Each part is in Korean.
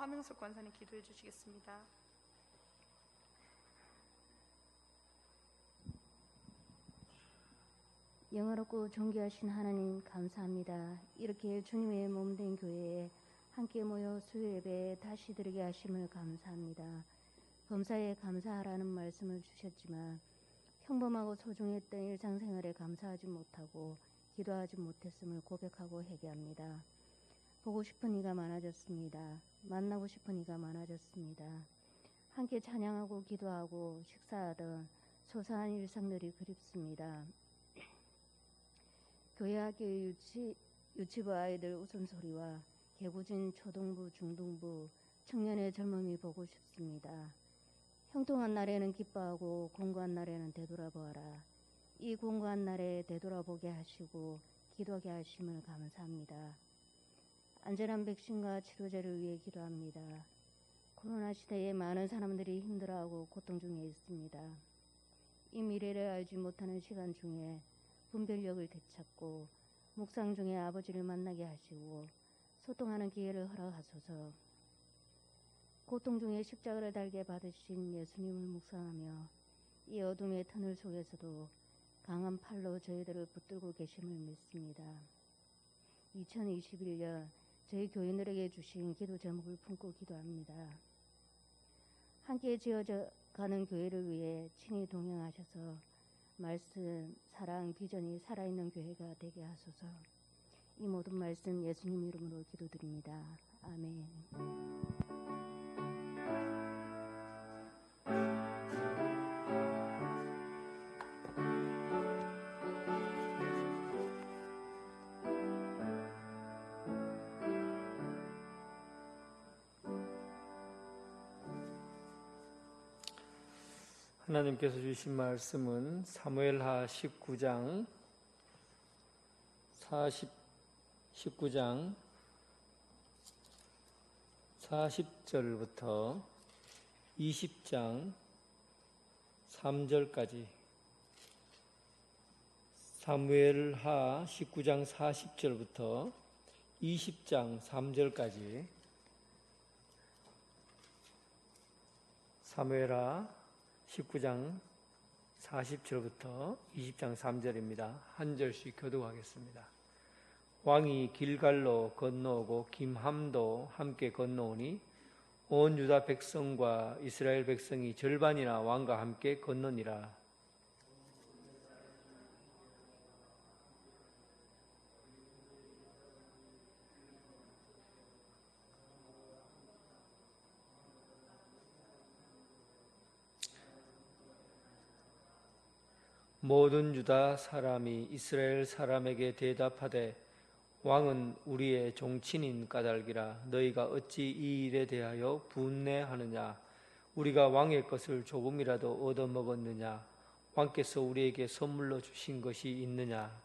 하명석 권사님 기도해 주시겠습니다. 영화롭고 존귀하신 하나님 감사합니다. 이렇게 주님의 몸된 교회에 함께 모여 수요예배 다시 드리게 하심을 감사합니다. 범사에 감사하라는 말씀을 주셨지만 평범하고 소중했던 일상생활에 감사하지 못하고 기도하지 못했음을 고백하고 회개합니다. 보고 싶은 이가 많아졌습니다. 만나고 싶은 이가 많아졌습니다. 함께 찬양하고 기도하고 식사하던 소소한 일상들이 그립습니다. 교회 학교의 유치부 아이들 웃음소리와 개구진 초등부, 중등부, 청년의 젊음이 보고 싶습니다. 형통한 날에는 기뻐하고 공고한 날에는 되돌아보아라. 이 공고한 날에 되돌아보게 하시고 기도하게 하심을 감사합니다. 안전한 백신과 치료제를 위해 기도합니다. 코로나 시대에 많은 사람들이 힘들어하고 고통 중에 있습니다. 이 미래를 알지 못하는 시간 중에 분별력을 되찾고 묵상 중에 아버지를 만나게 하시고 소통하는 기회를 허락하소서. 고통 중에 십자가를 달게 받으신 예수님을 묵상하며 이 어둠의 터널 속에서도 강한 팔로 저희들을 붙들고 계심을 믿습니다. 2021년 저희 교인들에게 주신 기도 제목을 품고 기도합니다. 함께 지어져 가는 교회를 위해 친히 동행하셔서 말씀, 사랑, 비전이 살아있는 교회가 되게 하소서. 이 모든 말씀 예수님 이름으로 기도드립니다. 아멘. 하나님께서 주신 말씀은 사무엘하 19장 40절부터 20장 3절까지, 사무엘하 19장 40절부터 20장 3절까지, 사무엘하 19장 40절부터 20장 3절입니다. 한 절씩 교독하겠습니다. 왕이 길갈로 건너오고 김함도 함께 건너오니 온 유다 백성과 이스라엘 백성이 절반이나 왕과 함께 건너니라. 모든 유다 사람이 이스라엘 사람에게 대답하되 왕은 우리의 종친인 까닭이라. 너희가 어찌 이 일에 대하여 분내하느냐? 우리가 왕의 것을 조금이라도 얻어먹었느냐? 왕께서 우리에게 선물로 주신 것이 있느냐?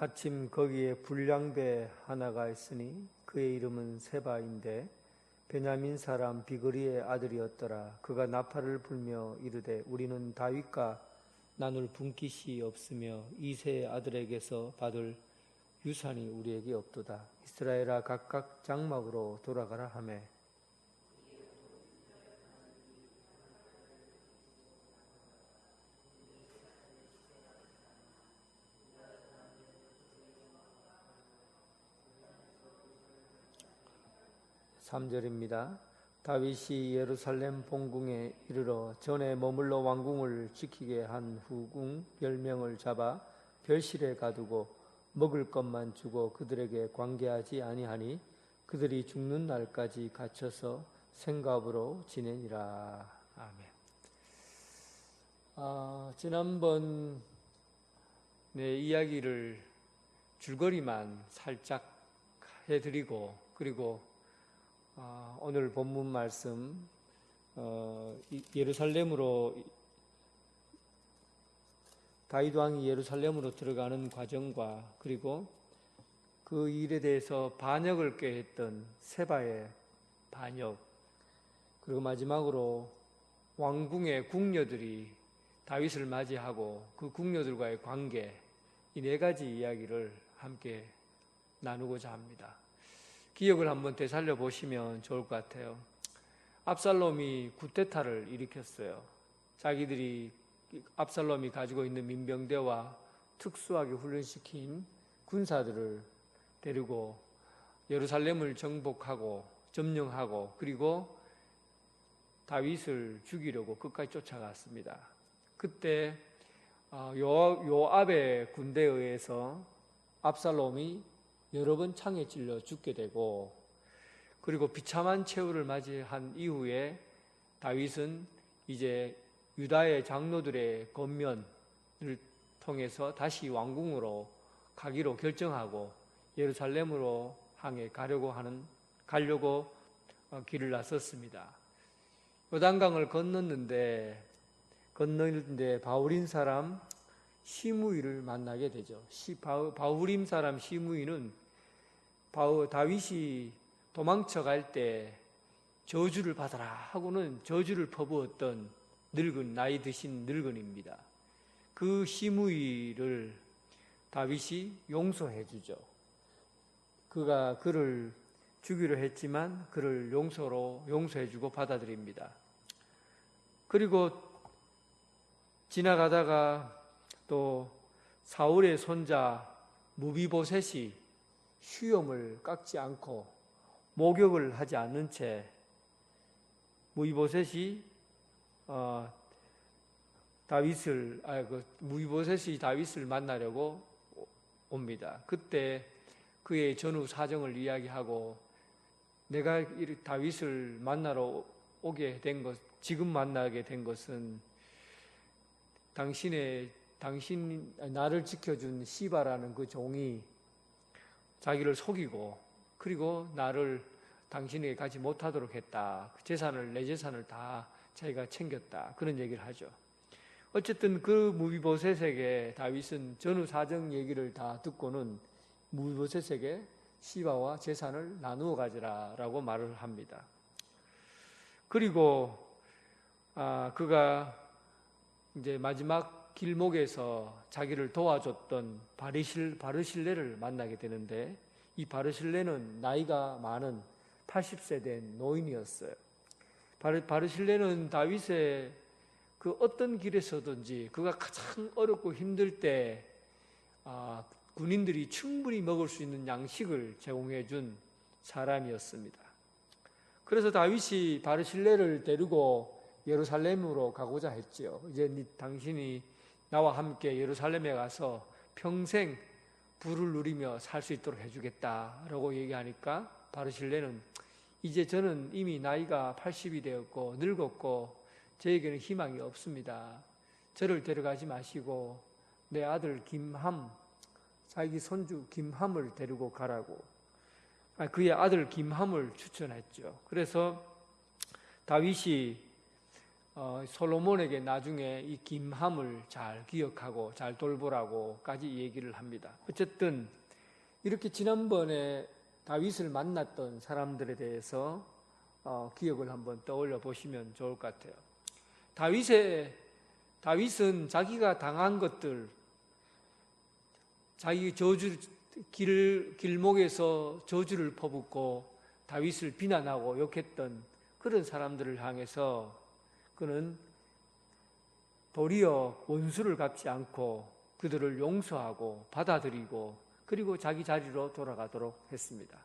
마침 거기에 불량배 하나가 있으니 그의 이름은 세바인데 베냐민 사람 비그리의 아들이었더라. 그가 나팔을 불며 이르되 우리는 다윗과 나눌 분깃이 없으며 이새의 아들에게서 받을 유산이 우리에게 없도다. 이스라엘아 각각 장막으로 돌아가라 하매 (3절입니다) 다윗이 예루살렘 본궁에 이르러 전에 머물러 왕궁을 지키게 한 후궁 10명을 잡아 별실에 가두고 먹을 것만 주고 그들에게 관계하지 아니하니 그들이 죽는 날까지 갇혀서 생갑으로 지내니라. 아멘. 지난번 내 이야기를 줄거리만 살짝 해드리고, 그리고 오늘 본문 말씀 예루살렘으로 다윗 왕이 예루살렘으로 들어가는 과정과 그리고 그 일에 대해서 반역을 꾀했던 세바의 반역, 그리고 마지막으로 왕궁의 궁녀들이 다윗을 맞이하고 그 궁녀들과의 관계, 이 네 가지 이야기를 함께 나누고자 합니다. 기억을 한번 되살려 보시면 좋을 것 같아요. 압살롬이 쿠데타를 일으켰어요. 자기들이 압살롬이 가지고 있는 민병대와 특수하게 훈련시킨 군사들을 데리고 예루살렘을 정복하고 점령하고 그리고 다윗을 죽이려고 끝까지 쫓아갔습니다. 그때 요압의 군대에 의해서 압살롬이 여러 번 창에 찔려 죽게 되고, 그리고 비참한 최후를 맞이한 이후에 다윗은 이제 유다의 장로들의 권면을 통해서 다시 왕궁으로 가기로 결정하고 예루살렘으로 향해 가려고 길을 나섰습니다. 요단강을 건넜는데 바후림 사람 시므이를 만나게 되죠. 바후림 사람 시므이는 다윗이 도망쳐 갈 때 저주를 받아라 하고는 저주를 퍼부었던 나이 드신 늙은입니다. 그 시므이를 다윗이 용서해 주죠. 그가 그를 죽이려 했지만 그를 용서해 주고 받아들입니다. 그리고 지나가다가 또 사울의 손자 무비보셋이 수염을 깎지 않고 목욕을 하지 않는 채 무비보셋이 다윗을 만나려고 옵니다. 그때 그의 전후 사정을 이야기하고, 내가 다윗을 만나러 지금 만나게 된 것은 나를 지켜준 시바라는 그 종이 자기를 속이고 그리고 나를 당신에게 가지 못하도록 했다. 내 재산을 다 자기가 챙겼다. 그런 얘기를 하죠. 어쨌든 그 무비보셋에게 다윗은 전후 사정 얘기를 다 듣고는 무비보셋에게 시바와 재산을 나누어 가지라라고 말을 합니다. 그리고 그가 이제 마지막 길목에서 자기를 도와줬던 바르실레를 만나게 되는데, 이 바르실레는 나이가 많은 80세 된 노인이었어요. 바르실레는 다윗의 그 어떤 길에서든지 그가 가장 어렵고 힘들 때 군인들이 충분히 먹을 수 있는 양식을 제공해 준 사람이었습니다. 그래서 다윗이 바르실레를 데리고 예루살렘으로 가고자 했지요. 이제 당신이 나와 함께 예루살렘에 가서 평생 부를 누리며 살 수 있도록 해주겠다라고 얘기하니까 바르실레는 이제 저는 이미 나이가 80이 되었고 늙었고 저에게는 희망이 없습니다. 저를 데려가지 마시고 내 아들 자기 손주 김함을 데리고 가라고 그의 아들 김함을 추천했죠. 그래서 다윗이 솔로몬에게 나중에 이 김함을 잘 기억하고 잘 돌보라고까지 얘기를 합니다. 어쨌든 이렇게 지난번에 다윗을 만났던 사람들에 대해서 기억을 한번 떠올려 보시면 좋을 것 같아요. 다윗은 자기가 당한 것들, 자기 길목에서 저주를 퍼붓고 다윗을 비난하고 욕했던 그런 사람들을 향해서 그는 도리어 원수를 갚지 않고 그들을 용서하고 받아들이고 그리고 자기 자리로 돌아가도록 했습니다.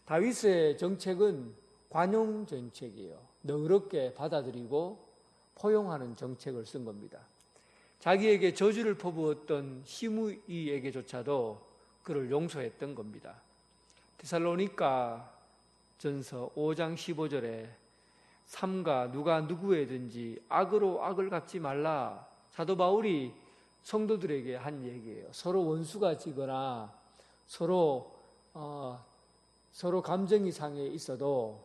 다윗의 정책은 관용 정책이에요. 너그럽게 받아들이고 포용하는 정책을 쓴 겁니다. 자기에게 저주를 퍼부었던 시므이에게조차도 그를 용서했던 겁니다. 데살로니가 전서 5장 15절에 삼가 누가 누구에든지 악으로 악을 갚지 말라. 사도 바울이 성도들에게 한 얘기예요. 서로 원수가 지거나 서로 감정이 상해 있어도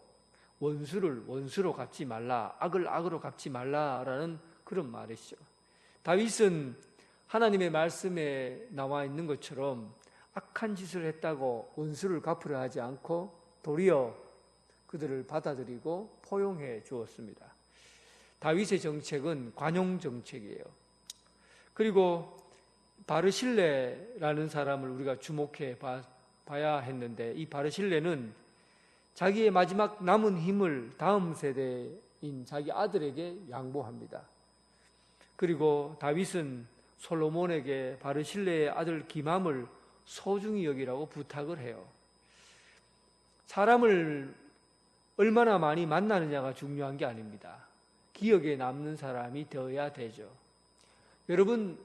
원수를 원수로 갚지 말라. 악을 악으로 갚지 말라라는 그런 말이죠. 다윗은 하나님의 말씀에 나와 있는 것처럼 악한 짓을 했다고 원수를 갚으려 하지 않고 도리어 그들을 받아들이고 포용해 주었습니다. 다윗의 정책은 관용 정책이에요. 그리고 바르실레라는 사람을 우리가 주목해 봐야 했는데, 이 바르실레는 자기의 마지막 남은 힘을 다음 세대인 자기 아들에게 양보합니다. 그리고 다윗은 솔로몬에게 바르실레의 아들 기맘을 소중히 여기라고 부탁을 해요. 사람을 얼마나 많이 만나느냐가 중요한 게 아닙니다. 기억에 남는 사람이 되어야 되죠. 여러분,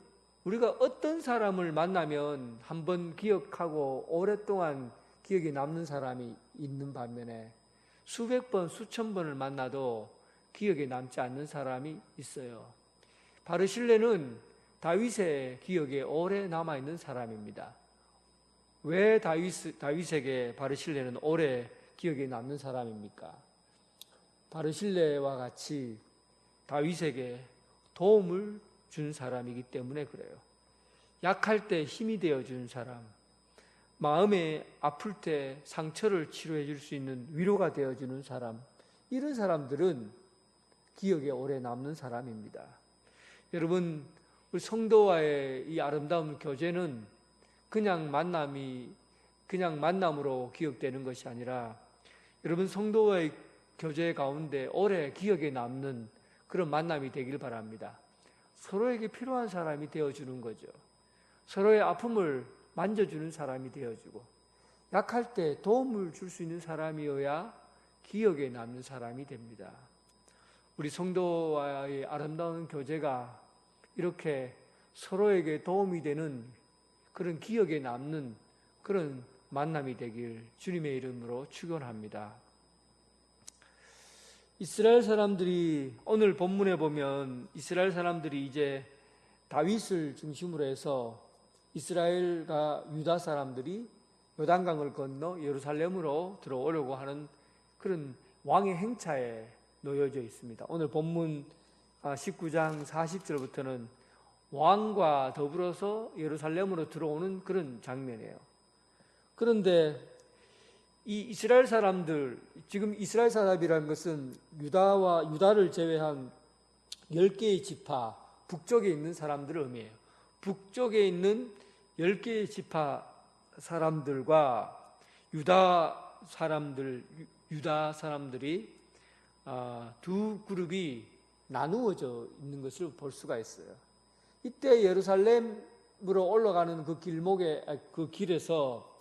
우리가 어떤 사람을 만나면 한번 기억하고 오랫동안 기억에 남는 사람이 있는 반면에 수백 번, 수천 번을 만나도 기억에 남지 않는 사람이 있어요. 바르실레는 다윗의 기억에 오래 남아있는 사람입니다. 왜 다윗에게 바르실레는 오래 기억에 남는 사람입니까? 바르실레와 같이 다윗에게 도움을 준 사람이기 때문에 그래요. 약할 때 힘이 되어준 사람, 마음에 아플 때 상처를 치료해 줄 수 있는 위로가 되어주는 사람, 이런 사람들은 기억에 오래 남는 사람입니다. 여러분, 우리 성도와의 이 아름다운 교제는 그냥 만남으로 기억되는 것이 아니라, 여러분 성도와의 교제 가운데 오래 기억에 남는 그런 만남이 되길 바랍니다. 서로에게 필요한 사람이 되어주는 거죠. 서로의 아픔을 만져주는 사람이 되어주고, 약할 때 도움을 줄 수 있는 사람이어야 기억에 남는 사람이 됩니다. 우리 성도와의 아름다운 교제가 이렇게 서로에게 도움이 되는 그런 기억에 남는 그런 만남이 되길 주님의 이름으로 축원합니다. 이스라엘 사람들이, 오늘 본문에 보면 이스라엘 사람들이 이제 다윗을 중심으로 해서 이스라엘과 유다 사람들이 요단강을 건너 예루살렘으로 들어오려고 하는 그런 왕의 행차에 놓여져 있습니다. 오늘 본문 19장 40절부터는 왕과 더불어서 예루살렘으로 들어오는 그런 장면이에요. 그런데 이 이스라엘 사람들, 지금 이스라엘 사람이라는 것은 유다를 제외한 10개의 지파, 북쪽에 있는 사람들을 의미해요. 북쪽에 있는 10개의 지파 사람들과 유다 사람들이 두 그룹이 나누어져 있는 것을 볼 수가 있어요. 이때 예루살렘으로 올라가는 그 길에서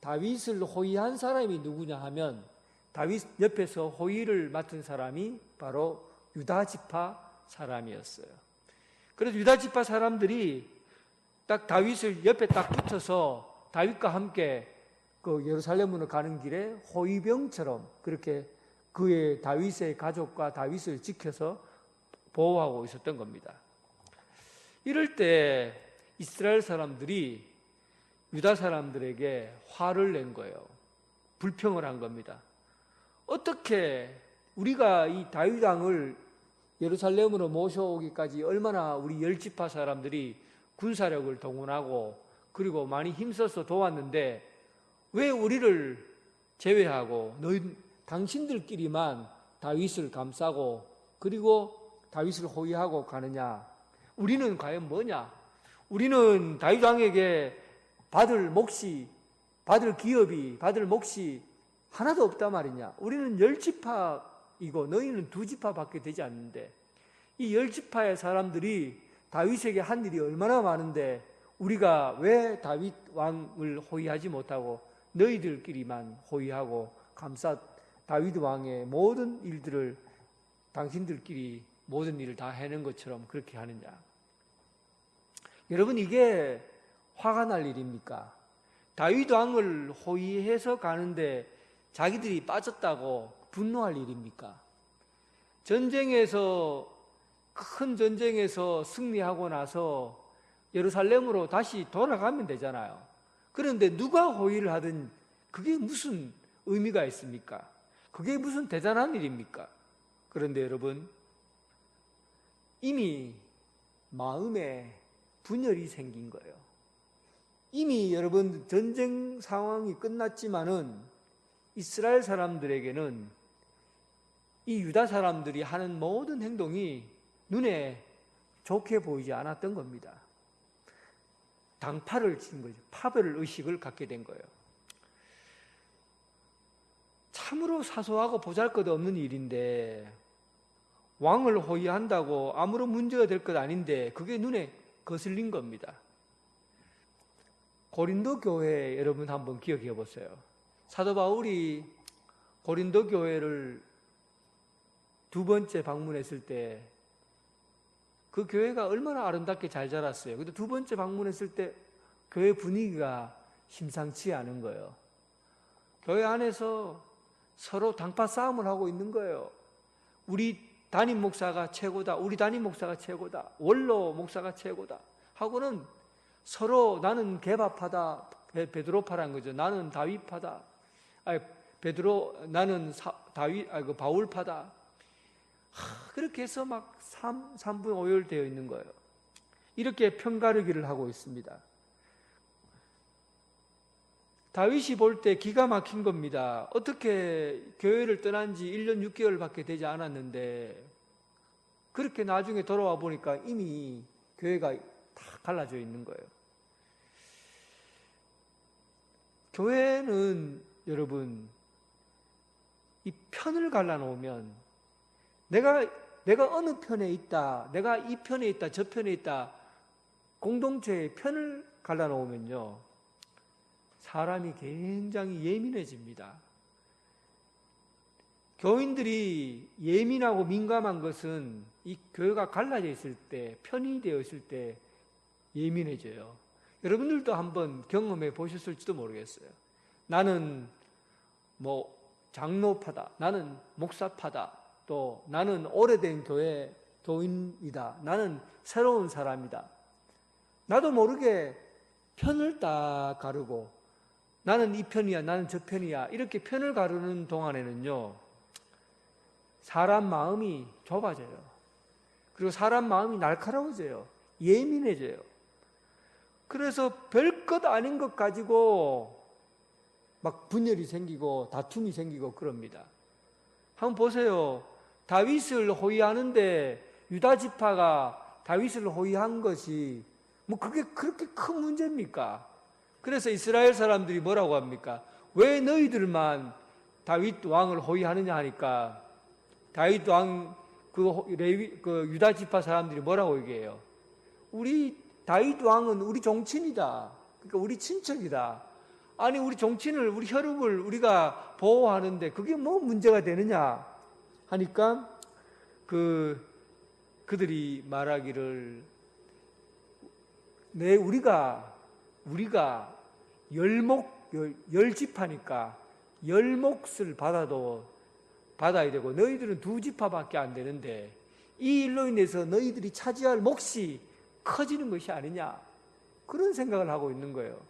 다윗을 호위한 사람이 누구냐 하면, 다윗 옆에서 호위를 맡은 사람이 바로 유다 지파 사람이었어요. 그래서 유다 지파 사람들이 딱 다윗을 옆에 딱 붙어서 다윗과 함께 그 예루살렘으로 가는 길에 호위병처럼 그렇게 다윗의 가족과 다윗을 지켜서 보호하고 있었던 겁니다. 이럴 때 이스라엘 사람들이 유다 사람들에게 화를 낸 거예요. 불평을 한 겁니다. 어떻게 우리가 이 다윗 왕을 예루살렘으로 모셔오기까지 얼마나 우리 열지파 사람들이 군사력을 동원하고 그리고 많이 힘써서 도왔는데, 왜 우리를 제외하고 당신들끼리만 다윗을 감싸고 그리고 다윗을 호위하고 가느냐? 우리는 과연 뭐냐? 우리는 다윗 왕에게 받을 기업이, 받을 몫이 하나도 없단 말이냐? 우리는 10지파이고 너희는 2지파밖에 되지 않는데, 이 10지파의 사람들이 다윗에게 한 일이 얼마나 많은데 우리가 왜 다윗 왕을 호위하지 못하고 너희들끼리만 호위하고 다윗 왕의 모든 일들을 당신들끼리 모든 일을 다 해낸 것처럼 그렇게 하느냐? 여러분, 이게 화가 날 일입니까? 다윗 왕을 호위해서 가는데 자기들이 빠졌다고 분노할 일입니까? 큰 전쟁에서 승리하고 나서 예루살렘으로 다시 돌아가면 되잖아요. 그런데 누가 호위를 하든 그게 무슨 의미가 있습니까? 그게 무슨 대단한 일입니까? 그런데 여러분, 이미 마음에 분열이 생긴 거예요. 이미 여러분 전쟁 상황이 끝났지만은 이스라엘 사람들에게는 이 유다 사람들이 하는 모든 행동이 눈에 좋게 보이지 않았던 겁니다. 당파를 친 거죠. 파별 의식을 갖게 된 거예요. 참으로 사소하고 보잘것없는 일인데 왕을 호위한다고 아무런 문제가 될 것 아닌데 그게 눈에 거슬린 겁니다. 고린도 교회 여러분 한번 기억해 보세요. 사도 바울이 고린도 교회를 두 번째 방문했을 때 그 교회가 얼마나 아름답게 잘 자랐어요. 근데 두 번째 방문했을 때 교회 분위기가 심상치 않은 거예요. 교회 안에서 서로 당파 싸움을 하고 있는 거예요. 우리 담임 목사가 최고다. 우리 담임 목사가 최고다. 원로 목사가 최고다. 하고는 서로 나는 개바파다. 베드로파라는 거죠. 나는 다윗파다. 나는 바울파다. 그렇게 해서 막 3분 5열 되어 있는 거예요. 이렇게 편가르기를 하고 있습니다. 다윗이 볼 때 기가 막힌 겁니다. 어떻게 교회를 떠난 지 1년 6개월밖에 되지 않았는데 그렇게 나중에 돌아와 보니까 이미 교회가 다 갈라져 있는 거예요. 교회는 여러분 이 편을 갈라놓으면 내가 어느 편에 있다, 내가 이 편에 있다, 저 편에 있다, 공동체의 편을 갈라놓으면요 사람이 굉장히 예민해집니다. 교인들이 예민하고 민감한 것은 이 교회가 갈라져 있을 때, 편이 되어 있을 때 예민해져요. 여러분들도 한번 경험해 보셨을지도 모르겠어요. 나는 장로파다, 나는 목사파다, 또 나는 오래된 교인이다, 나는 새로운 사람이다. 나도 모르게 편을 딱 가르고 나는 이 편이야, 나는 저 편이야, 이렇게 편을 가르는 동안에는요 사람 마음이 좁아져요. 그리고 사람 마음이 날카로워져요. 예민해져요. 그래서 별것 아닌 것 가지고 막 분열이 생기고 다툼이 생기고 그럽니다. 한번 보세요. 다윗을 호위하는데 유다 지파가 다윗을 호위한 것이 그게 그렇게 큰 문제입니까? 그래서 이스라엘 사람들이 뭐라고 합니까? 왜 너희들만 다윗 왕을 호위하느냐 하니까 다윗 왕 유다 지파 사람들이 뭐라고 얘기해요? 우리 다윗 왕은 우리 종친이다. 그러니까 우리 친척이다. 아니 우리 종친을, 우리 혈육을 우리가 보호하는데 그게 뭐 문제가 되느냐 하니까 그들이 말하기를 우리가 열지파니까 열몫을 받아야 되고 너희들은 2지파밖에 안 되는데 이 일로 인해서 너희들이 차지할 몫이 커지는 것이 아니냐, 그런 생각을 하고 있는 거예요.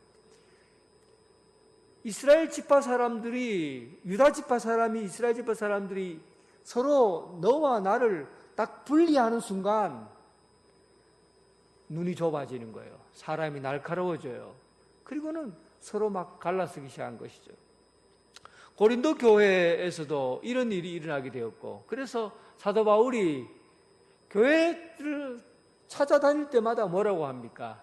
이스라엘 지파 사람들이, 유다 지파 사람이 이스라엘 지파 사람들이 서로 너와 나를 딱 분리하는 순간 눈이 좁아지는 거예요. 사람이 날카로워져요. 그리고는 서로 막 갈라서기 시작한 것이죠. 고린도 교회에서도 이런 일이 일어나게 되었고, 그래서 사도 바울이 교회를 찾아다닐 때마다 뭐라고 합니까?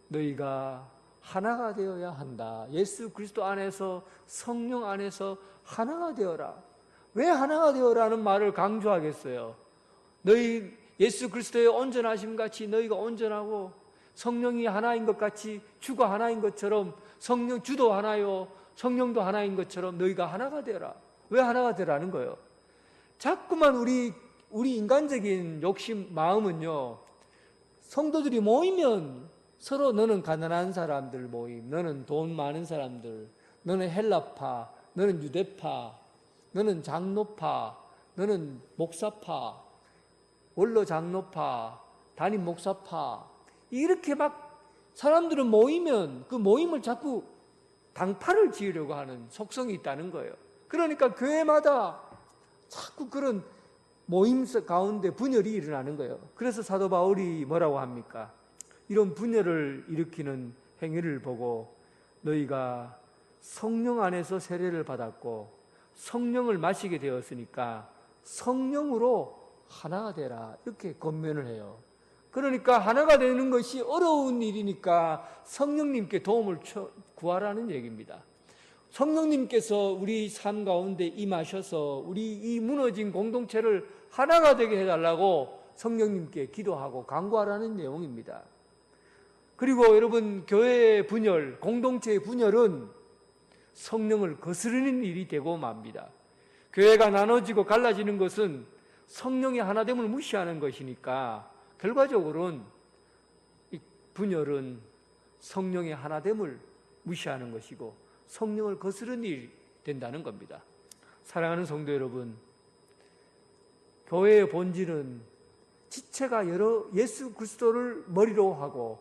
너희가 하나가 되어야 한다. 예수 그리스도 안에서, 성령 안에서 하나가 되어라. 왜 하나가 되어라는 말을 강조하겠어요? 너희 예수 그리스도의 온전하심 같이 너희가 온전하고 성령이 하나인 것 같이 주가 하나인 것처럼 성령 주도 하나요 성령도 하나인 것처럼 너희가 하나가 되어라. 왜 하나가 되라는 거예요? 자꾸만 우리 인간적인 욕심 마음은요, 성도들이 모이면 서로 너는 가난한 사람들 모임, 너는 돈 많은 사람들, 너는 헬라파, 너는 유대파, 너는 장로파, 너는 목사파, 원로 장로파, 담임 목사파, 이렇게 막 사람들은 모이면 그 모임을 자꾸 당파를 지으려고 하는 속성이 있다는 거예요. 그러니까 교회마다 자꾸 그런 모임 가운데 분열이 일어나는 거예요. 그래서 사도 바울이 뭐라고 합니까? 이런 분열을 일으키는 행위를 보고 너희가 성령 안에서 세례를 받았고 성령을 마시게 되었으니까 성령으로 하나가 되라, 이렇게 권면을 해요. 그러니까 하나가 되는 것이 어려운 일이니까 성령님께 도움을 구하라는 얘기입니다. 성령님께서 우리 삶 가운데 임하셔서 우리 이 무너진 공동체를 하나가 되게 해달라고 성령님께 기도하고 간구하라는 내용입니다. 그리고 여러분, 교회의 분열, 공동체의 분열은 성령을 거스르는 일이 되고 맙니다. 교회가 나눠지고 갈라지는 것은 성령의 하나됨을 무시하는 것이니까 결과적으로는 이 분열은 성령의 하나됨을 무시하는 것이고 성령을 거스르는 일이 된다는 겁니다. 사랑하는 성도 여러분, 교회의 본질은 지체가 여러 예수 그리스도를 머리로 하고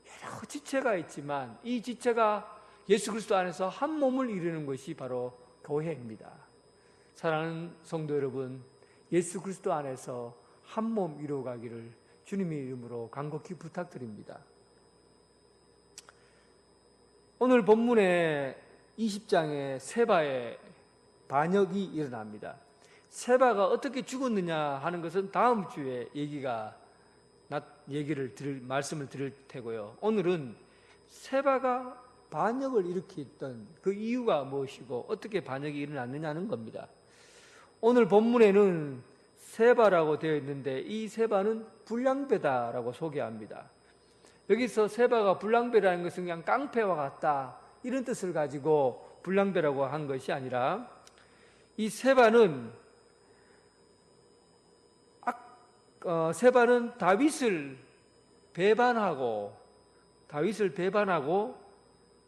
여러 지체가 있지만 이 지체가 예수 그리스도 안에서 한 몸을 이루는 것이 바로 교회입니다. 사랑하는 성도 여러분, 예수 그리스도 안에서 한 몸 이루어가기를 주님의 이름으로 간곡히 부탁드립니다. 오늘 본문의 20장에 세바의 반역이 일어납니다. 세바가 어떻게 죽었느냐 하는 것은 다음 주에 말씀을 드릴 테고요. 오늘은 세바가 반역을 일으켰던 그 이유가 무엇이고 어떻게 반역이 일어났느냐는 겁니다. 오늘 본문에는 세바라고 되어 있는데 이 세바는 불량배다라고 소개합니다. 여기서 세바가 불량배라는 것은 그냥 깡패와 같다, 이런 뜻을 가지고 불량배라고 한 것이 아니라 이 세바는 다윗을 배반하고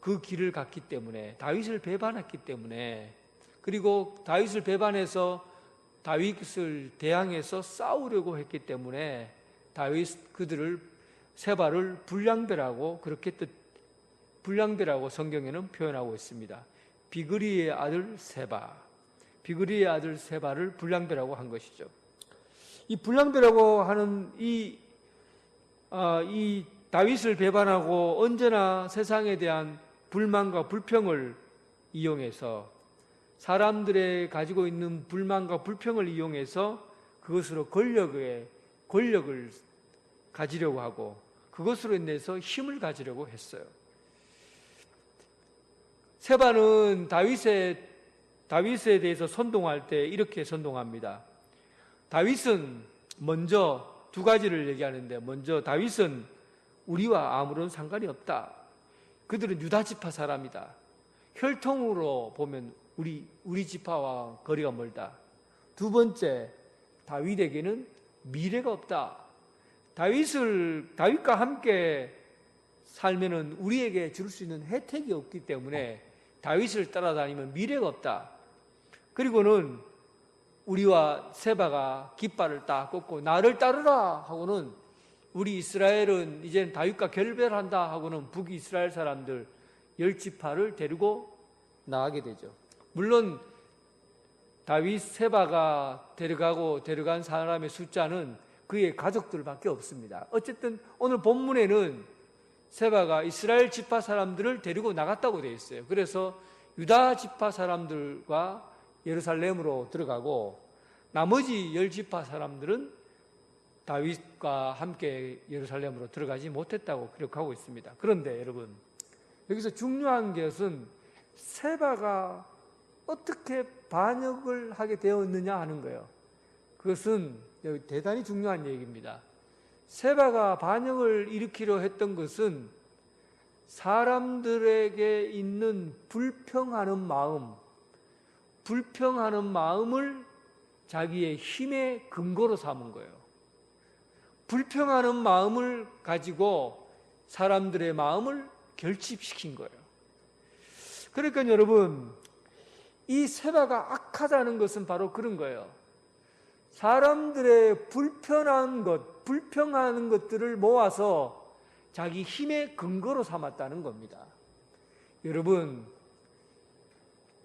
그 길을 갔기 때문에, 다윗을 배반했기 때문에, 그리고 다윗을 배반해서 다윗을 대항해서 싸우려고 했기 때문에 세바를 불량배라고 성경에는 표현하고 있습니다. 비그리의 아들 세바를 불량배라고 한 것이죠. 이 불량배라고 하는 이 다윗을 배반하고 언제나 세상에 대한 불만과 불평을 이용해서, 사람들의 가지고 있는 불만과 불평을 이용해서 그것으로 권력을 가지려고 하고 그것으로 인해서 힘을 가지려고 했어요. 세바는 다윗에 대해서 선동할 때 이렇게 선동합니다. 다윗은 먼저 두 가지를 얘기하는데, 먼저 다윗은 우리와 아무런 상관이 없다. 그들은 유다 지파 사람이다. 혈통으로 보면 우리 지파와 거리가 멀다. 두 번째, 다윗에게는 미래가 없다. 다윗과 함께 살면은 우리에게 줄 수 있는 혜택이 없기 때문에 다윗을 따라다니면 미래가 없다. 그리고는 우리와 세바가 깃발을 딱 꽂고 나를 따르라 하고는, 우리 이스라엘은 이제는 다윗과 결별한다 하고는 북이스라엘 사람들 10지파를 데리고 나가게 되죠. 물론 다윗 세바가 데려간 사람의 숫자는 그의 가족들밖에 없습니다. 어쨌든 오늘 본문에는 세바가 이스라엘 지파 사람들을 데리고 나갔다고 되어 있어요. 그래서 유다 지파 사람들과 예루살렘으로 들어가고 나머지 10지파 사람들은 다윗과 함께 예루살렘으로 들어가지 못했다고 기록하고 있습니다. 그런데 여러분, 여기서 중요한 것은 세바가 어떻게 반역을 하게 되었느냐 하는 거예요. 그것은 대단히 중요한 얘기입니다. 세바가 반역을 일으키려 했던 것은 사람들에게 있는 불평하는 마음을 자기의 힘의 근거로 삼은 거예요. 불평하는 마음을 가지고 사람들의 마음을 결집시킨 거예요. 그러니까 여러분, 이 세바가 악하다는 것은 바로 그런 거예요. 사람들의 불평하는 것들을 모아서 자기 힘의 근거로 삼았다는 겁니다. 여러분,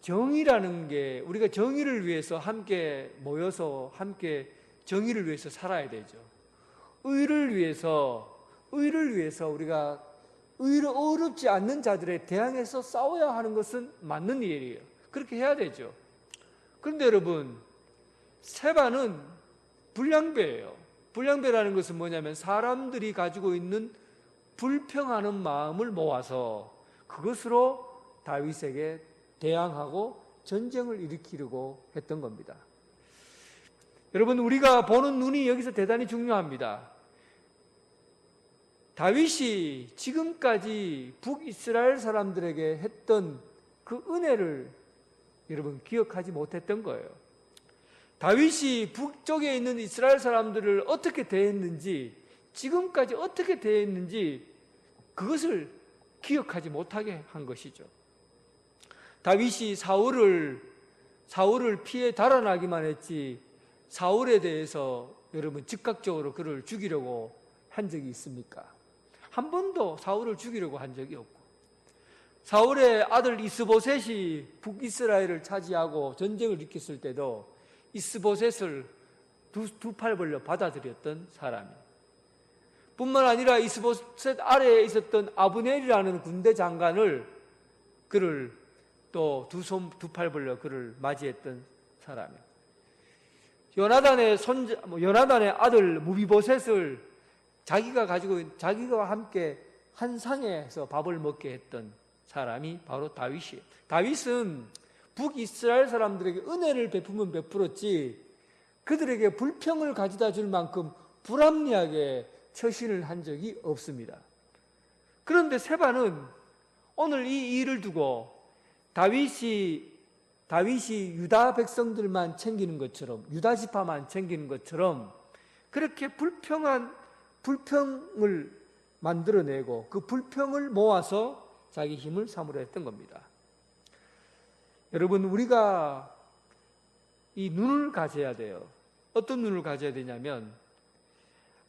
정의라는 게, 우리가 정의를 위해서 함께 모여서 함께 정의를 위해서 살아야 되죠. 의를 위해서 의를 위해서 우리가 의롭지 않는 자들에 대항해서 싸워야 하는 것은 맞는 일이에요. 그렇게 해야 되죠. 그런데 여러분, 세바는 불량배예요. 불량배라는 것은 뭐냐면 사람들이 가지고 있는 불평하는 마음을 모아서 그것으로 다윗에게 대항하고 전쟁을 일으키려고 했던 겁니다. 여러분, 우리가 보는 눈이 여기서 대단히 중요합니다. 다윗이 지금까지 북이스라엘 사람들에게 했던 그 은혜를 여러분 기억하지 못했던 거예요. 다윗이 북쪽에 있는 이스라엘 사람들을 어떻게 대했는지, 지금까지 어떻게 대했는지 그것을 기억하지 못하게 한 것이죠. 다윗이 사울을 피해 달아나기만 했지 사울에 대해서 여러분 즉각적으로 그를 죽이려고 한 적이 있습니까? 한 번도 사울을 죽이려고 한 적이 없고, 사울의 아들 이스보셋이 북이스라엘을 차지하고 전쟁을 일으켰을 때도 이스보셋을 두 팔 벌려 받아들였던 사람이에요. 뿐만 아니라 이스보셋 아래에 있었던 아브넬이라는 군대 장관을 그를 또 두 팔 벌려 그를 맞이했던 사람이에요. 요나단의 아들 무비보셋을 자기가 함께 한 상에서 밥을 먹게 했던 사람이 바로 다윗이에요. 다윗은 북이스라엘 사람들에게 은혜를 베푸면 베풀었지 그들에게 불평을 가져다 줄 만큼 불합리하게 처신을 한 적이 없습니다. 그런데 세바는 오늘 이 일을 두고 다윗이 유다 백성들만 챙기는 것처럼, 유다 지파만 챙기는 것처럼 그렇게 불평을 만들어내고 그 불평을 모아서 자기 힘을 삼으려 했던 겁니다. 여러분, 우리가 이 눈을 가져야 돼요. 어떤 눈을 가져야 되냐면,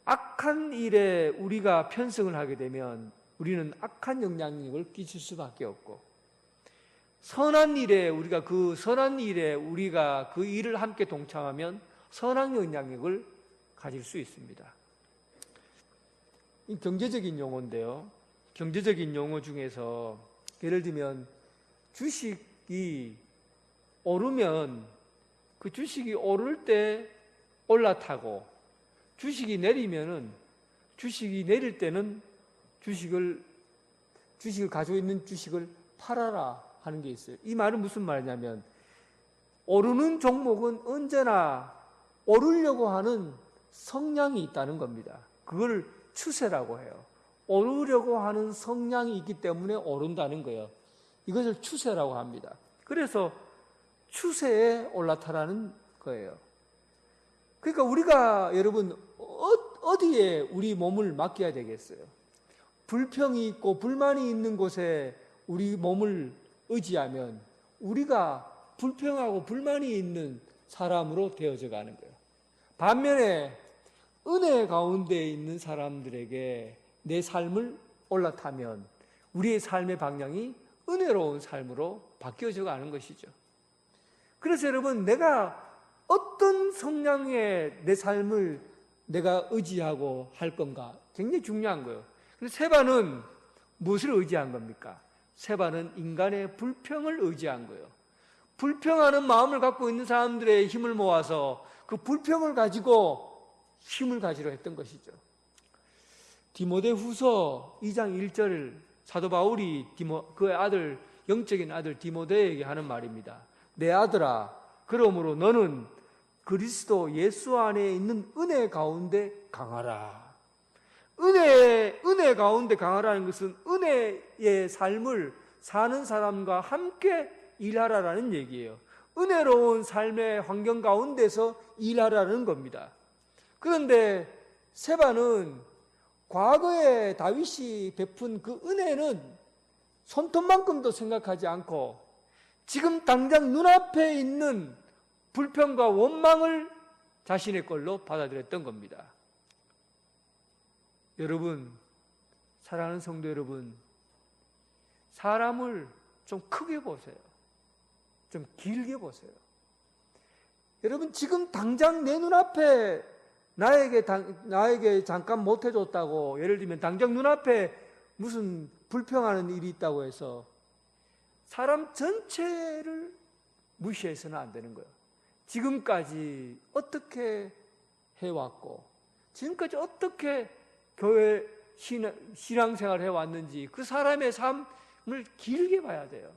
악한 일에 우리가 편승을 하게 되면 우리는 악한 영향력을 끼칠 수밖에 없고, 선한 일에 우리가 그 일을 함께 동참하면 선한 영향력을 가질 수 있습니다. 이 경제적인 용어인데요. 경제적인 용어 중에서 예를 들면 주식이 오르면 그 주식이 오를 때 올라타고, 주식이 내리면은 주식이 내릴 때는 주식을 가지고 있는 주식을 팔아라 하는 게 있어요. 이 말은 무슨 말이냐면, 오르는 종목은 언제나 오르려고 하는 성향이 있다는 겁니다. 그걸 추세라고 해요. 오르려고 하는 성향이 있기 때문에 오른다는 거예요. 이것을 추세라고 합니다. 그래서 추세에 올라타라는 거예요. 그러니까 우리가 여러분 어디에 우리 몸을 맡겨야 되겠어요? 불평이 있고 불만이 있는 곳에 우리 몸을 의지하면 우리가 불평하고 불만이 있는 사람으로 되어져 가는 거예요. 반면에 은혜 가운데 있는 사람들에게 내 삶을 올라타면 우리의 삶의 방향이 은혜로운 삶으로 바뀌어져 가는 것이죠. 그래서 여러분, 내가 어떤 성향의 내 삶을 내가 의지하고 할 건가 굉장히 중요한 거예요. 그래서 세바는 무엇을 의지한 겁니까? 세바는 인간의 불평을 의지한 거예요. 불평하는 마음을 갖고 있는 사람들의 힘을 모아서 그 불평을 가지고 힘을 가지려 했던 것이죠. 디모데후서 2장 1절을 사도 바울이 그의 아들, 영적인 아들 디모데에게 하는 말입니다. 내 아들아, 그러므로 너는 그리스도 예수 안에 있는 은혜 가운데 강하라. 은혜 가운데 강하라는 것은 은혜의 삶을 사는 사람과 함께 일하라라는 얘기예요. 은혜로운 삶의 환경 가운데서 일하라는 겁니다. 그런데 세바는 과거에 다윗이 베푼 그 은혜는 손톱만큼도 생각하지 않고 지금 당장 눈앞에 있는 불평과 원망을 자신의 걸로 받아들였던 겁니다. 여러분, 사랑하는 성도 여러분, 사람을 좀 크게 보세요. 좀 길게 보세요. 여러분, 지금 당장 내 눈앞에 나에게 잠깐 못 해줬다고, 예를 들면 당장 눈앞에 무슨 불평하는 일이 있다고 해서 사람 전체를 무시해서는 안 되는 거예요. 지금까지 어떻게 해왔고, 지금까지 어떻게 교회 신앙생활을 해왔는지 그 사람의 삶을 길게 봐야 돼요.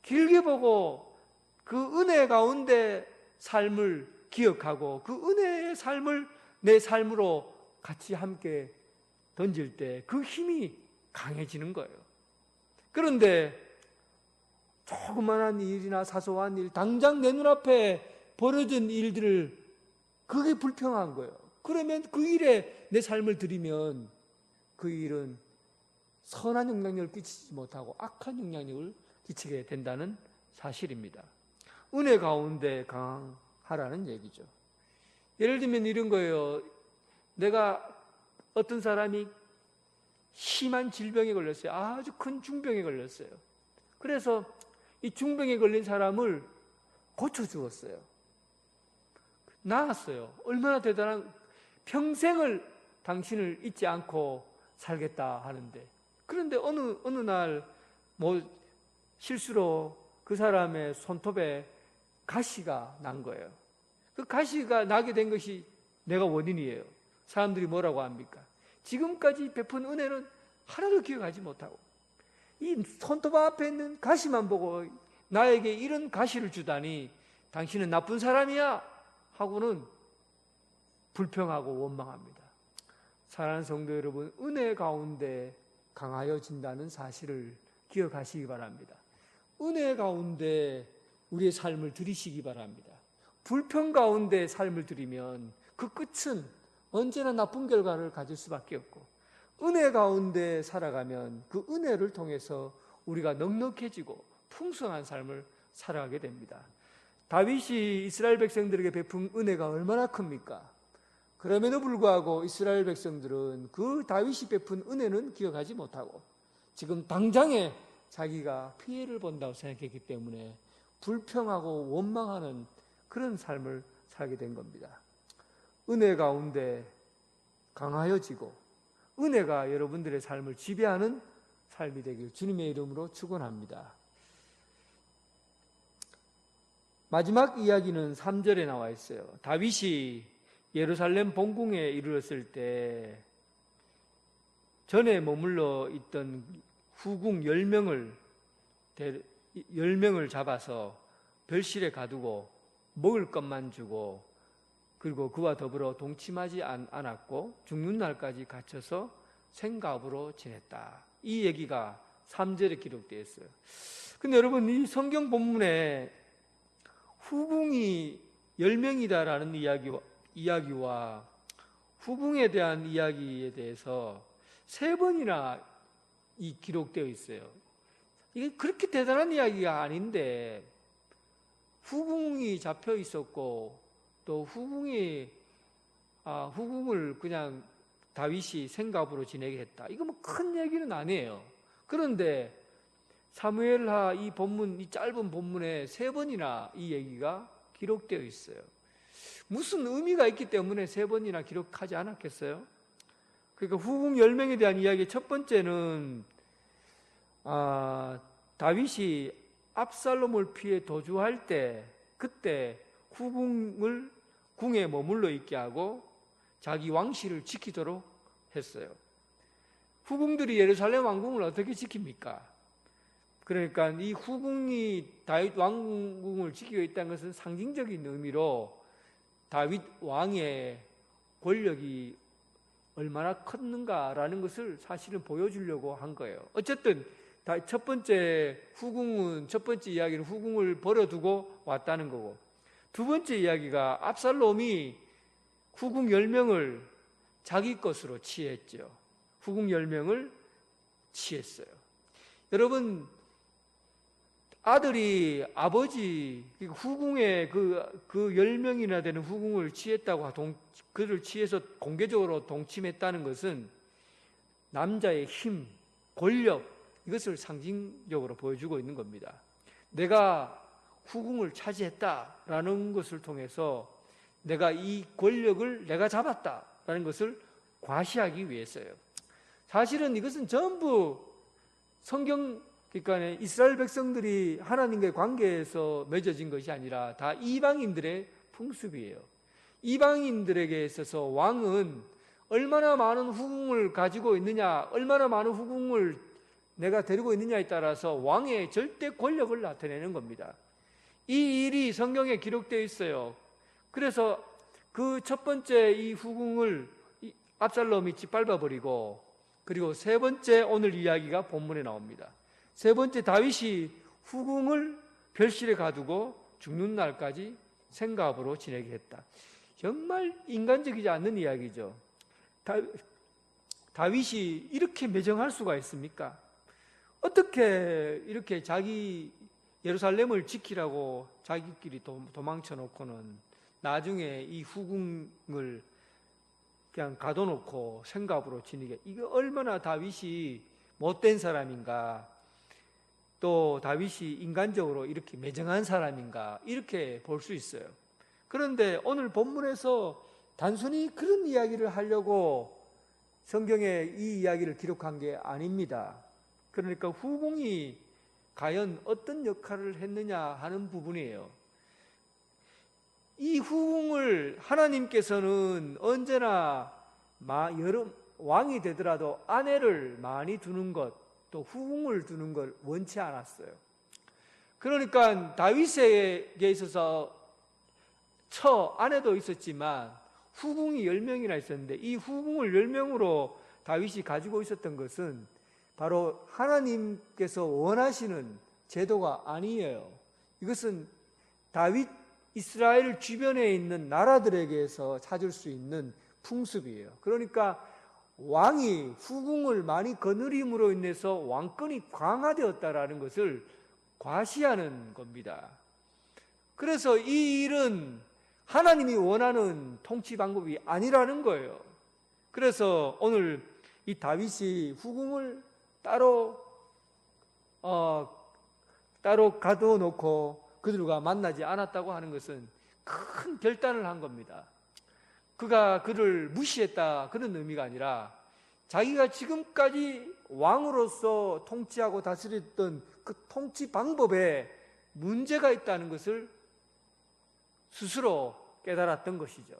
길게 보고 그 은혜 가운데 삶을 기억하고 그 은혜의 삶을 내 삶으로 같이 함께 던질 때 그 힘이 강해지는 거예요. 그런데 조그만한 일이나 사소한 일, 당장 내 눈앞에 벌어진 일들을 그게 불평한 거예요. 그러면 그 일에 내 삶을 들이면 그 일은 선한 영향력을 끼치지 못하고 악한 영향력을 끼치게 된다는 사실입니다. 은혜 가운데 강하라는 얘기죠. 예를 들면 이런 거예요. 내가 어떤 사람이 심한 질병에 걸렸어요. 아주 큰 중병에 걸렸어요. 그래서 이 중병에 걸린 사람을 고쳐주었어요. 나았어요. 얼마나 대단한, 평생을 당신을 잊지 않고 살겠다 하는데, 그런데 어느 날 실수로 그 사람의 손톱에 가시가 난 거예요. 그 가시가 나게 된 것이 내가 원인이에요. 사람들이 뭐라고 합니까? 지금까지 베푼 은혜는 하나도 기억하지 못하고 이 손톱 앞에 있는 가시만 보고 나에게 이런 가시를 주다니 당신은 나쁜 사람이야 하고는 불평하고 원망합니다. 사랑하는 성도 여러분, 은혜 가운데 강하여진다는 사실을 기억하시기 바랍니다. 은혜 가운데 우리의 삶을 들이시기 바랍니다. 불평 가운데 삶을 들이면 그 끝은 언제나 나쁜 결과를 가질 수밖에 없고, 은혜 가운데 살아가면 그 은혜를 통해서 우리가 넉넉해지고 풍성한 삶을 살아가게 됩니다. 다윗이 이스라엘 백성들에게 베푼 은혜가 얼마나 큽니까? 그럼에도 불구하고 이스라엘 백성들은 그 다윗이 베푼 은혜는 기억하지 못하고 지금 당장에 자기가 피해를 본다고 생각했기 때문에 불평하고 원망하는 그런 삶을 살게 된 겁니다. 은혜 가운데 강하여지고 은혜가 여러분들의 삶을 지배하는 삶이 되길 주님의 이름으로 축원합니다. 마지막 이야기는 3절에 나와 있어요. 다윗이 예루살렘 본궁에 이르렀을 때 전에 머물러 있던 후궁 10명을 잡아서 별실에 가두고 먹을 것만 주고 그리고 그와 더불어 동침하지 않았고 죽는 날까지 갇혀서 생갑으로 지냈다. 이 얘기가 3절에 기록되어 있어요. 근데 여러분, 이 성경 본문에 후궁이 10명이다라는 이야기와 후궁에 대한 이야기에 대해서 3번이나 기록되어 있어요. 이게 그렇게 대단한 이야기가 아닌데 후궁이 잡혀 있었고 또 후궁을 그냥 다윗이 생갑으로 지내게 했다. 이거 뭐 큰 얘기는 아니에요. 그런데 사무엘하 이 짧은 본문에 3번이나 이 얘기가 기록되어 있어요. 무슨 의미가 있기 때문에 3번이나 기록하지 않았겠어요? 그러니까 후궁 10명에 대한 이야기 첫 번째는 다윗이 압살롬을 피해 도주할 때 그때 후궁을 궁에 머물러 있게 하고 자기 왕실을 지키도록 했어요. 후궁들이 예루살렘 왕궁을 어떻게 지킵니까? 그러니까 이 후궁이 다윗 왕궁을 지키고 있다는 것은 상징적인 의미로 다윗 왕의 권력이 얼마나 컸는가라는 것을 사실은 보여주려고 한 거예요. 어쨌든 첫 번째 이야기는 후궁을 버려두고 왔다는 거고, 두 번째 이야기가 압살롬이 후궁 10명을 자기 것으로 취했죠. 후궁 10명을 취했어요. 여러분, 아들이 아버지 후궁의 그 10명이나 되는 후궁을 취했다고 그를 취해서 공개적으로 동침했다는 것은 남자의 힘, 권력, 이것을 상징적으로 보여주고 있는 겁니다. 내가 후궁을 차지했다라는 것을 통해서 내가 이 권력을 내가 잡았다라는 것을 과시하기 위해서요. 사실은 이것은 전부 성경, 그러니까 이스라엘 백성들이 하나님과의 관계에서 맺어진 것이 아니라 다 이방인들의 풍습이에요. 이방인들에게 있어서 왕은 얼마나 많은 후궁을 가지고 있느냐, 얼마나 많은 후궁을 내가 데리고 있느냐에 따라서 왕의 절대 권력을 나타내는 겁니다. 이 일이 성경에 기록되어 있어요. 그래서 그 첫 번째 이 후궁을 압살롬이 짓밟아버리고, 그리고 세 번째 오늘 이야기가 본문에 나옵니다. 세 번째, 다윗이 후궁을 별실에 가두고 죽는 날까지 생갑으로 지내게 했다. 정말 인간적이지 않는 이야기죠. 다윗이 이렇게 매정할 수가 있습니까? 어떻게 이렇게 자기 예루살렘을 지키라고 자기끼리 도망쳐 놓고는 나중에 이 후궁을 그냥 가둬놓고 생갑으로 지내게, 이게 얼마나 다윗이 못된 사람인가, 또 다윗이 인간적으로 이렇게 매정한 사람인가, 이렇게 볼 수 있어요. 그런데 오늘 본문에서 단순히 그런 이야기를 하려고 성경에 이 이야기를 기록한 게 아닙니다. 그러니까 후궁이 과연 어떤 역할을 했느냐 하는 부분이에요. 이 후궁을 하나님께서는 언제나 여러 왕이 되더라도 아내를 많이 두는 것, 또 후궁을 두는 걸 원치 않았어요. 그러니까 다윗에게 있어서 아내도 있었지만 후궁이 10명이나 있었는데, 이 후궁을 10명으로 다윗이 가지고 있었던 것은 바로 하나님께서 원하시는 제도가 아니에요. 이것은 다윗 이스라엘 주변에 있는 나라들에게서 찾을 수 있는 풍습이에요. 그러니까 왕이 후궁을 많이 거느림으로 인해서 왕권이 강화되었다라는 것을 과시하는 겁니다. 그래서 이 일은 하나님이 원하는 통치 방법이 아니라는 거예요. 그래서 오늘 이 다윗이 후궁을 따로 가두어 놓고 그들과 만나지 않았다고 하는 것은 큰 결단을 한 겁니다. 그가 그를 무시했다, 그런 의미가 아니라 자기가 지금까지 왕으로서 통치하고 다스렸던 그 통치 방법에 문제가 있다는 것을 스스로 깨달았던 것이죠.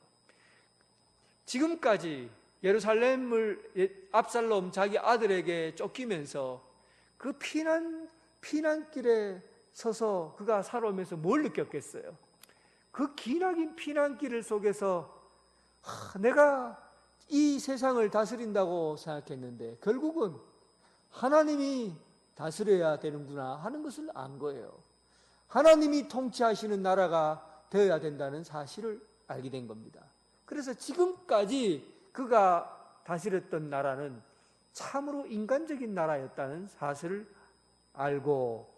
지금까지 예루살렘을 압살롬 자기 아들에게 쫓기면서 그 피난길에 서서 그가 살아오면서 뭘 느꼈겠어요? 그 기나긴 피난길 속에서 내가 이 세상을 다스린다고 생각했는데 결국은 하나님이 다스려야 되는구나 하는 것을 안 거예요. 하나님이 통치하시는 나라가 되어야 된다는 사실을 알게 된 겁니다. 그래서 지금까지 그가 다스렸던 나라는 참으로 인간적인 나라였다는 사실을 알고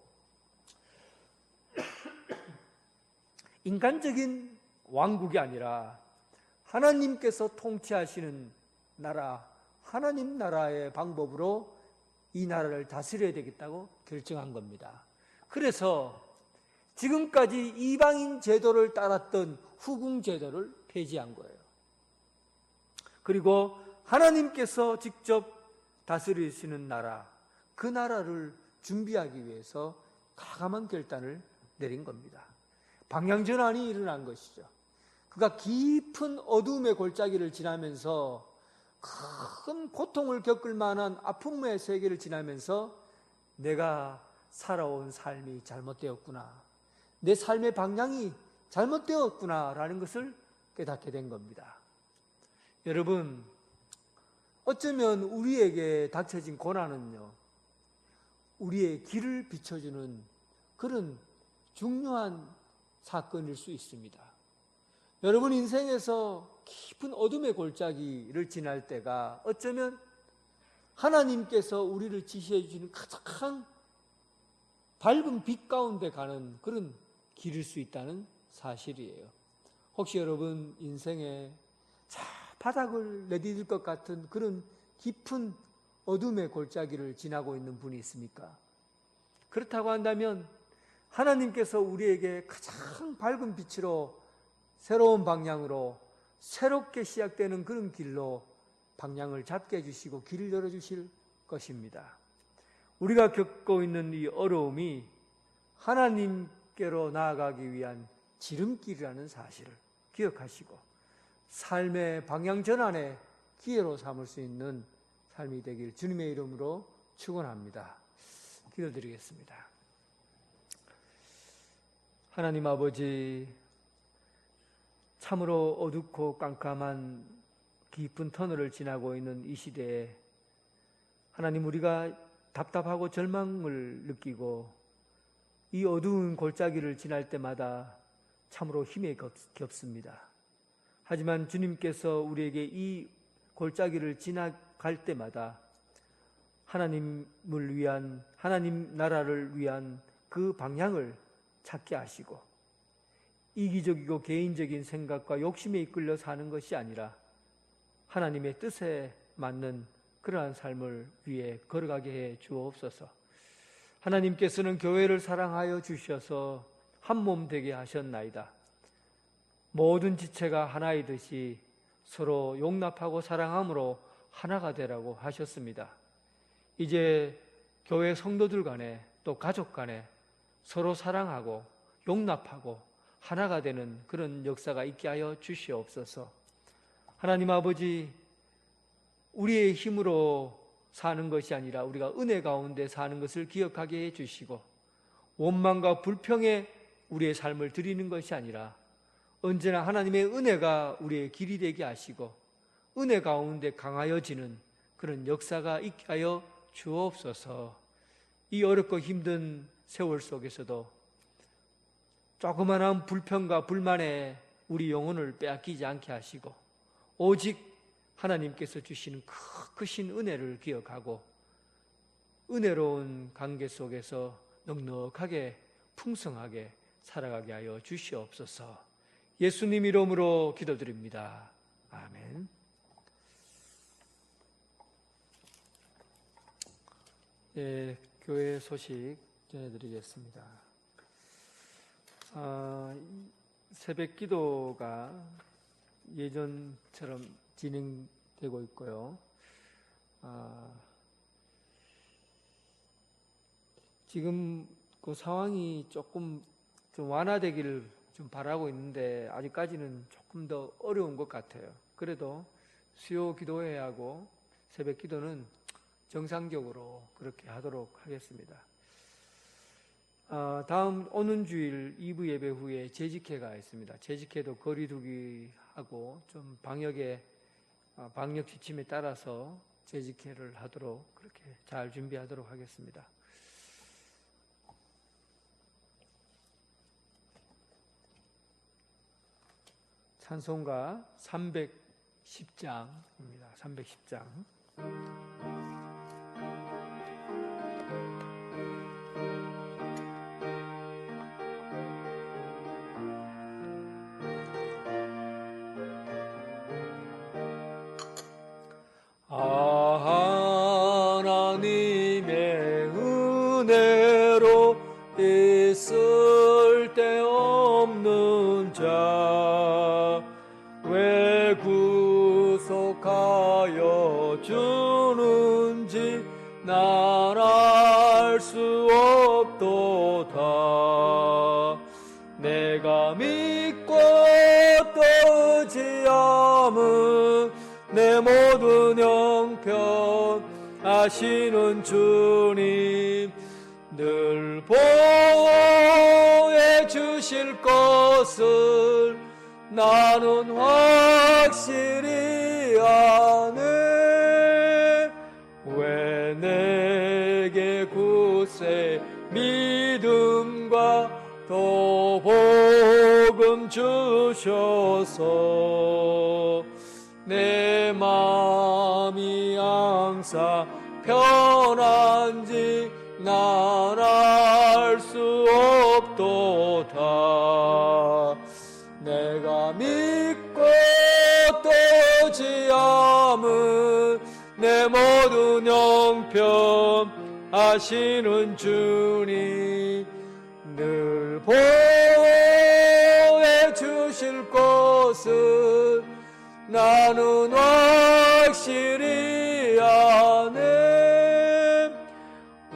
인간적인 왕국이 아니라 하나님께서 통치하시는 나라, 하나님 나라의 방법으로 이 나라를 다스려야 되겠다고 결정한 겁니다. 그래서 지금까지 이방인 제도를 따랐던 후궁 제도를 폐지한 거예요. 그리고 하나님께서 직접 다스리시는 나라, 그 나라를 준비하기 위해서 과감한 결단을 내린 겁니다. 방향전환이 일어난 것이죠. 그가 깊은 어둠의 골짜기를 지나면서 큰 고통을 겪을 만한 아픔의 세계를 지나면서 내가 살아온 삶이 잘못되었구나, 내 삶의 방향이 잘못되었구나 라는 것을 깨닫게 된 겁니다. 여러분, 어쩌면 우리에게 닥쳐진 고난은요, 우리의 길을 비춰주는 그런 중요한 사건일 수 있습니다. 여러분 인생에서 깊은 어둠의 골짜기를 지날 때가 어쩌면 하나님께서 우리를 지시해 주시는 가장 밝은 빛 가운데 가는 그런 길일 수 있다는 사실이에요. 혹시 여러분 인생에 바닥을 내디딜 것 같은 그런 깊은 어둠의 골짜기를 지나고 있는 분이 있습니까? 그렇다고 한다면 하나님께서 우리에게 가장 밝은 빛으로 새로운 방향으로 새롭게 시작되는 그런 길로 방향을 잡게 해주시고 길을 열어주실 것입니다. 우리가 겪고 있는 이 어려움이 하나님께로 나아가기 위한 지름길이라는 사실을 기억하시고 삶의 방향 전환의 기회로 삼을 수 있는 삶이 되길 주님의 이름으로 축원합니다. 기도드리겠습니다. 하나님 아버지, 참으로 어둡고 깜깜한 깊은 터널을 지나고 있는 이 시대에 하나님, 우리가 답답하고 절망을 느끼고 이 어두운 골짜기를 지날 때마다 참으로 힘이 겹습니다. 하지만 주님께서 우리에게 이 골짜기를 지나갈 때마다 하나님을 위한, 하나님 나라를 위한 그 방향을 찾게 하시고 이기적이고 개인적인 생각과 욕심에 이끌려 사는 것이 아니라 하나님의 뜻에 맞는 그러한 삶을 위해 걸어가게 해 주옵소서. 하나님께서는 교회를 사랑하여 주셔서 한 몸 되게 하셨나이다. 모든 지체가 하나이듯이 서로 용납하고 사랑함으로 하나가 되라고 하셨습니다. 이제 교회 성도들 간에 또 가족 간에 서로 사랑하고 용납하고 하나가 되는 그런 역사가 있게 하여 주시옵소서. 하나님 아버지, 우리의 힘으로 사는 것이 아니라 우리가 은혜 가운데 사는 것을 기억하게 해주시고 원망과 불평에 우리의 삶을 드리는 것이 아니라 언제나 하나님의 은혜가 우리의 길이 되게 하시고 은혜 가운데 강하여지는 그런 역사가 있게 하여 주옵소서. 이 어렵고 힘든 세월 속에서도 조그마한 불평과 불만에 우리 영혼을 빼앗기지 않게 하시고 오직 하나님께서 주시는 크신 은혜를 기억하고 은혜로운 관계 속에서 넉넉하게 풍성하게 살아가게 하여 주시옵소서. 예수님 이름으로 기도드립니다. 아멘. 예, 교회 소식 전해드리겠습니다. 새벽 기도가 예전처럼 진행되고 있고요. 지금 그 상황이 조금 좀 완화되기를 좀 바라고 있는데 아직까지는 조금 더 어려운 것 같아요. 그래도 수요 기도회 하고 새벽 기도는 정상적으로 그렇게 하도록 하겠습니다. 다음 오는 주일 2부 예배 후에 재직회가 있습니다. 재직회도 거리두기 하고 좀 방역 지침에 따라서 재직회를 하도록 그렇게 잘 준비하도록 하겠습니다. 찬송가 310장입니다. 310장. 하나님의 은혜로 있을 데 없는 자 왜 구속하여 주는지 난 알 수 없도다. 내가 믿고 또 의지함은 내 모든 형편 아시는 주님 늘 보호해 주실 것을 나는 확실히 아네. 왜 내게 굳세 믿음과 또 복음 주셔서 내 마음이 항상 편한지 난 알 수 없도다. 내가 믿고 또 의지함은 내 모든 형편 아시는 주님 늘 보호해 주실 것을 나는 확실히 아네.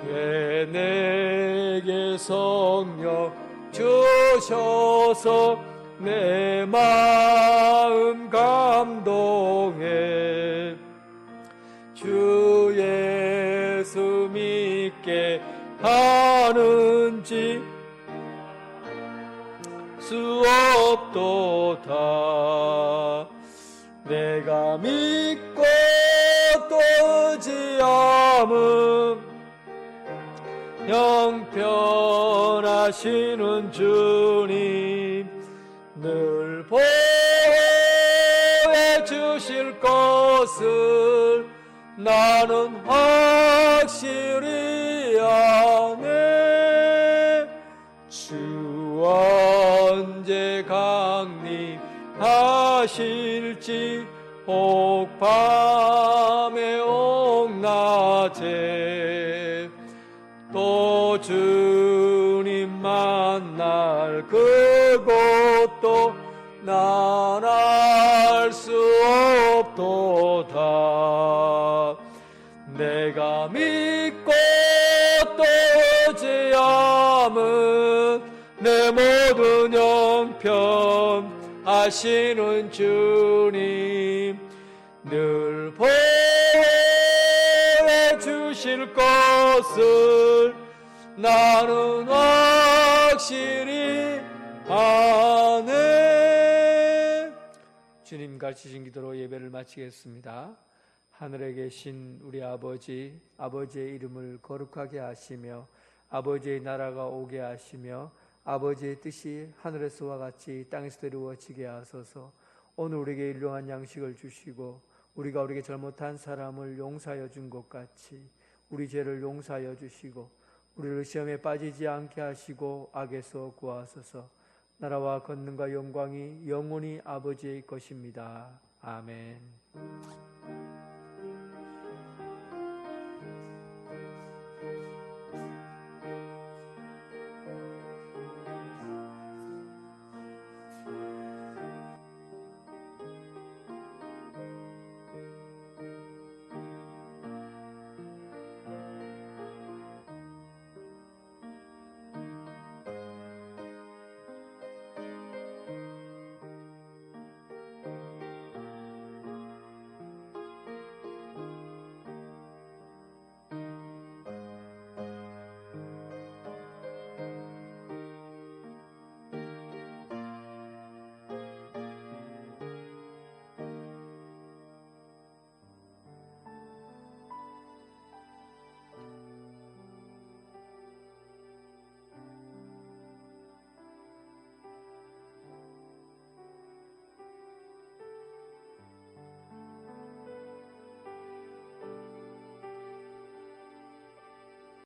왜 내게 성령 주셔서 내 마음 감동해. 주 예수 믿게 하는지 수 없도다. 내가 믿고 또 의지함은 형편하시는 주님 늘 보호해 주실 것을 나는 확실히 아네. 주 언제 강림하실지 혹 밤에 혹 낮에 또 주님 만날 그곳도 난 알 수 없도다. 내가 믿고 또 의지함은 내 모든 형편 아시는 주님 늘 보호해 주실 것을 나는 확실히 아네. 주님 가르치신 기도로 예배를 마치겠습니다. 하늘에 계신 우리 아버지, 아버지의 이름을 거룩하게 하시며 아버지의 나라가 오게 하시며 아버지의 뜻이 하늘에서와 같이 땅에서도 이루어지게 하소서. 오늘 우리에게 일용할 양식을 주시고 우리가 우리에게 잘못한 사람을 용서하여 준 것 같이 우리 죄를 용서하여 주시고 우리를 시험에 빠지지 않게 하시고 악에서 구하소서. 나라와 권능과 영광이 영원히 아버지의 것입니다. 아멘.